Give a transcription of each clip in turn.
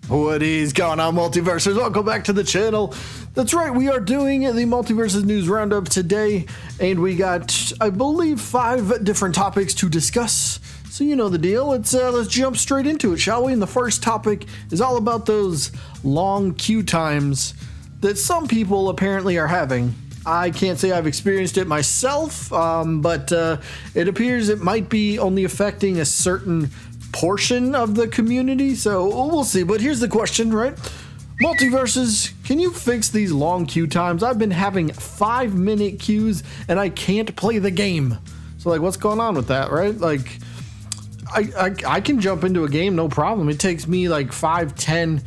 What is going on, Multiversers? Welcome back to the channel. That's right, we are doing the Multiversus News Roundup today, and we got, I believe, 5 different topics to discuss. So you know the deal. Let's jump straight into it, shall we? And the first topic is all about those long queue times that some people apparently are having. I can't say I've experienced it myself, but it appears it might be only affecting a certain portion of the community, so we'll see. But here's the question, right? Multiverses, can you fix these long queue times? I've been having 5-minute queues and I can't play the game. So like, what's going on with that, right? Like, I can jump into a game, no problem. It takes me like 5, 10,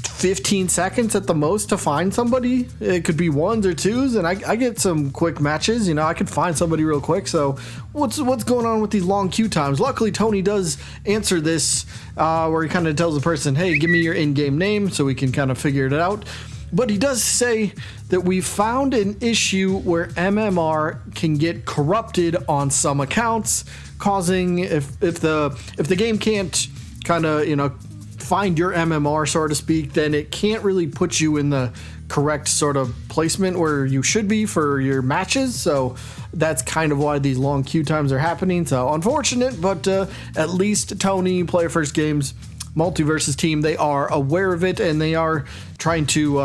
15 seconds at the most to find somebody. It could be 1s or 2s, and I get some quick matches. You know, I could find somebody real quick. So what's going on with these long queue times? Luckily, Tony does answer this where he kind of tells the person, hey, give me your in-game name so we can kind of figure it out. But he does say that we found an issue where MMR can get corrupted on some accounts, causing if the game can't kind of, you know, find your MMR, so to speak, then it can't really put you in the correct sort of placement where you should be for your matches. So that's kind of why these long queue times are happening. So unfortunate, but at least Tony, Player First Games, Multiversus team, they are aware of it and they are trying to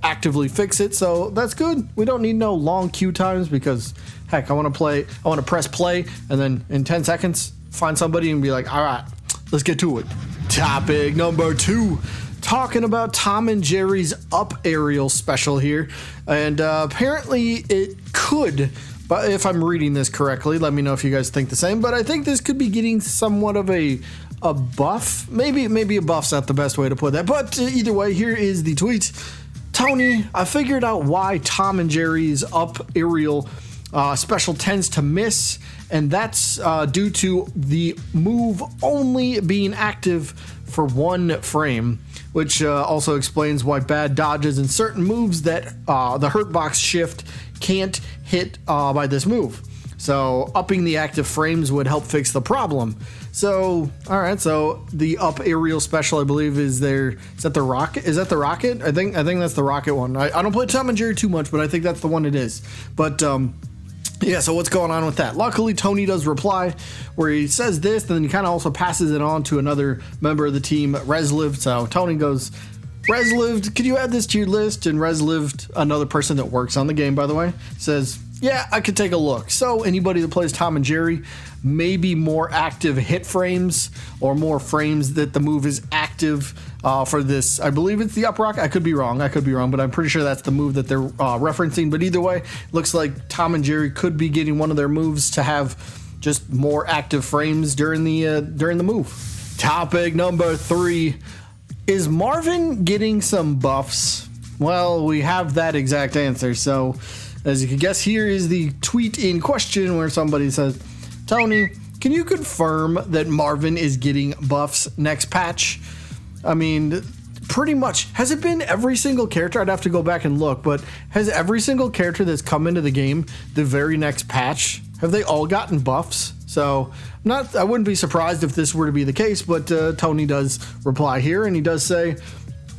actively fix it. So that's good. We don't need no long queue times because, heck, I want to press play and then in 10 seconds find somebody and be like, all right, let's get to it. Topic number 2, talking about Tom and Jerry's Up Aerial special here, and apparently it could, but if I'm reading this correctly, let me know if you guys think the same, but I think this could be getting somewhat of a buff. Maybe a buff's not the best way to put that, but either way, here is the tweet. Tony, I figured out why Tom and Jerry's Up Aerial special tends to miss, and that's due to the move only being active for 1 frame, which also explains why bad dodges and certain moves that the hurt box shift can't hit by this move. So upping the active frames would help fix the problem. So, all right, so the Up Aerial special, I believe, is that the rocket? Is that the rocket? I think that's the rocket one. I don't play Tom and Jerry too much, but I think that's the one it is. But yeah, so what's going on with that? Luckily, Tony does reply where he says this, and then he kind of also passes it on to another member of the team, Reslived. So Tony goes, Reslived, could you add this to your list? And Reslived, another person that works on the game, by the way, says, yeah, I could take a look. So anybody that plays Tom and Jerry, maybe more active hit frames or more frames that the move is active for this. I believe it's the up rock. I could be wrong, but I'm pretty sure that's the move that they're referencing. But either way, looks like Tom and Jerry could be getting one of their moves to have just more active frames during the move. Topic number 3, is Marvin getting some buffs? Well, we have that exact answer. So as you can guess, here is the tweet in question where somebody says, Tony, can you confirm that Marvin is getting buffs next patch? I mean, pretty much. Has it been every single character? I'd have to go back and look, but has every single character that's come into the game the very next patch, have they all gotten buffs? So I wouldn't be surprised if this were to be the case, but Tony does reply here, and he does say,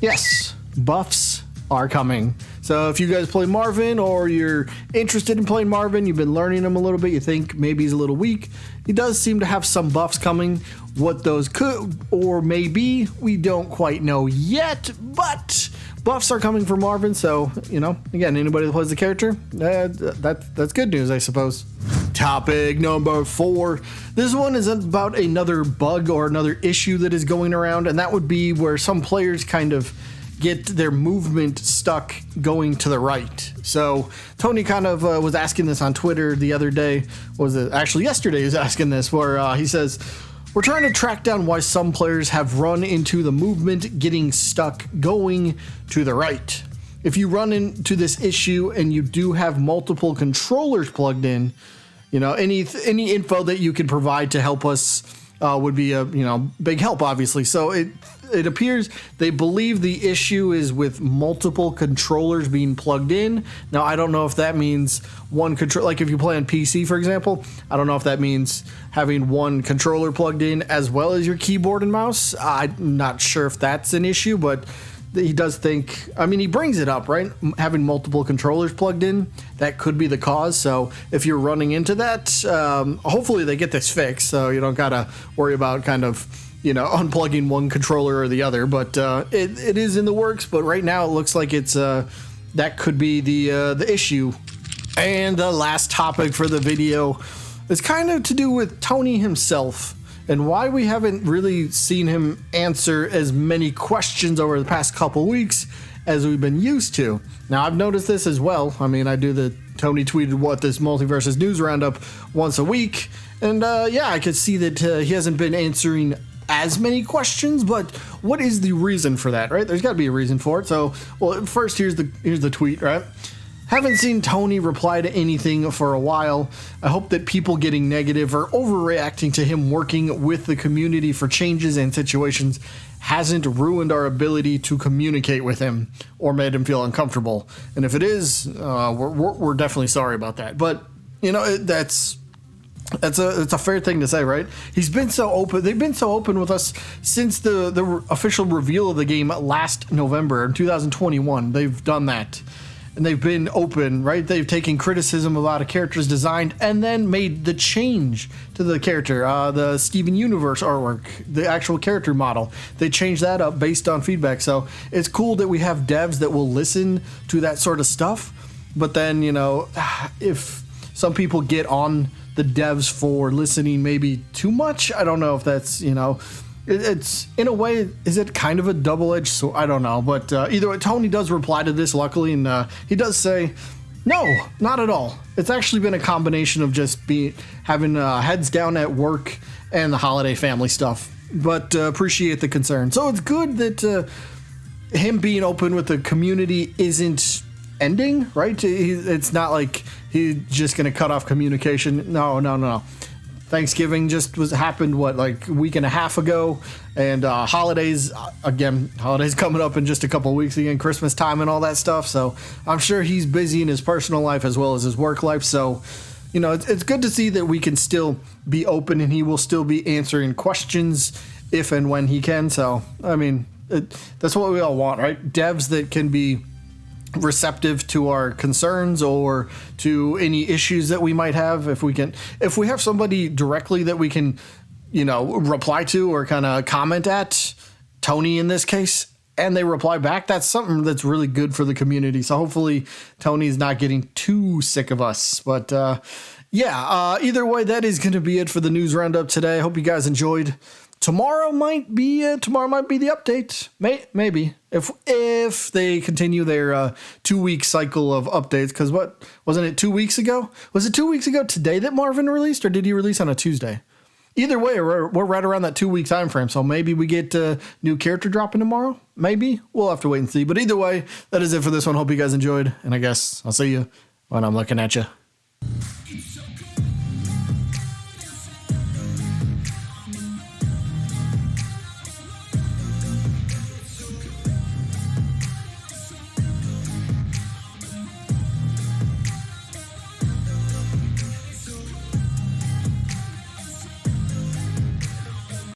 yes, buffs are coming. So if you guys play Marvin or you're interested in playing Marvin, you've been learning him a little bit, you think maybe he's a little weak, he does seem to have some buffs coming. What those could or may be, we don't quite know yet, but buffs are coming for Marvin. So, you know, again, anybody that plays the character, that's good news, I suppose. Topic number 4. This one is about another bug or another issue that is going around, and that would be where some players kind of get their movement stuck going to the right. So Tony kind of was asking this on Twitter the other day. Yesterday he was asking this, where he says, we're trying to track down why some players have run into the movement getting stuck going to the right. If you run into this issue and you do have multiple controllers plugged in, you know, any info that you can provide to help us would be a big help, obviously. So it appears they believe the issue is with multiple controllers being plugged in. Now, I don't know if that means one control, like if you play on PC, for example, I don't know if that means having one controller plugged in as well as your keyboard and mouse. I'm not sure if that's an issue, but he does think, I mean, he brings it up, right? Having multiple controllers plugged in, that could be the cause. So if you're running into that, hopefully they get this fixed, so you don't gotta worry about kind of, you know, unplugging one controller or the other. But it is in the works. But right now it looks like it's that could be the issue. And the last topic for the video is kind of to do with Tony himself, and why we haven't really seen him answer as many questions over the past couple weeks as we've been used to. Now, I've noticed this as well. I mean, I do the Tony tweeted this Multiversus news roundup once a week, and yeah, I could see that he hasn't been answering as many questions, but what is the reason for that, right? There's got to be a reason for it. So, well, first, here's the tweet, right? Haven't seen Tony reply to anything for a while. I hope that people getting negative or overreacting to him working with the community for changes and situations hasn't ruined our ability to communicate with him or made him feel uncomfortable. And if it is, we're definitely sorry about that. But, you know, it's a fair thing to say, right? He's been so open. They've been so open with us since the official reveal of the game last November in 2021. They've done that. And they've been open, right? They've taken criticism about a character's design and then made the change to the character, the Steven Universe artwork, the actual character model. They changed that up based on feedback. So it's cool that we have devs that will listen to that sort of stuff. But then, you know, if some people get on the devs for listening maybe too much, I don't know if that's, you know, it's in a way, is it kind of a double-edged sword? I don't know, but either way, Tony does reply to this, luckily, and he does say, no, not at all. It's actually been a combination of just having heads down at work and the holiday family stuff, but appreciate the concern. So it's good that him being open with the community isn't ending, right? It's not like he's just going to cut off communication. No. Thanksgiving just happened like a week and a half ago, and holidays coming up in just a couple of weeks again, Christmas time and all that stuff. So I'm sure he's busy in his personal life as well as his work life. So, you know, it's good to see that we can still be open and he will still be answering questions if and when he can. So, I mean, that's what we all want, right? Devs that can be receptive to our concerns or to any issues that we might have. If we have somebody directly that we can, you know, reply to or kind of comment at, Tony in this case, and they reply back, that's something that's really good for the community. So hopefully Tony's not getting too sick of us. But either way, that is going to be it for the news roundup today. I hope you guys enjoyed. Tomorrow might be the update. Maybe if they continue their 2-week cycle of updates. Because wasn't it 2 weeks ago? Was it 2 weeks ago today that Marvin released, or did he release on a Tuesday? Either way, we're right around that 2-week time frame. So maybe we get a new character dropping tomorrow. Maybe we'll have to wait and see. But either way, that is it for this one. Hope you guys enjoyed, and I guess I'll see you when I'm looking at you.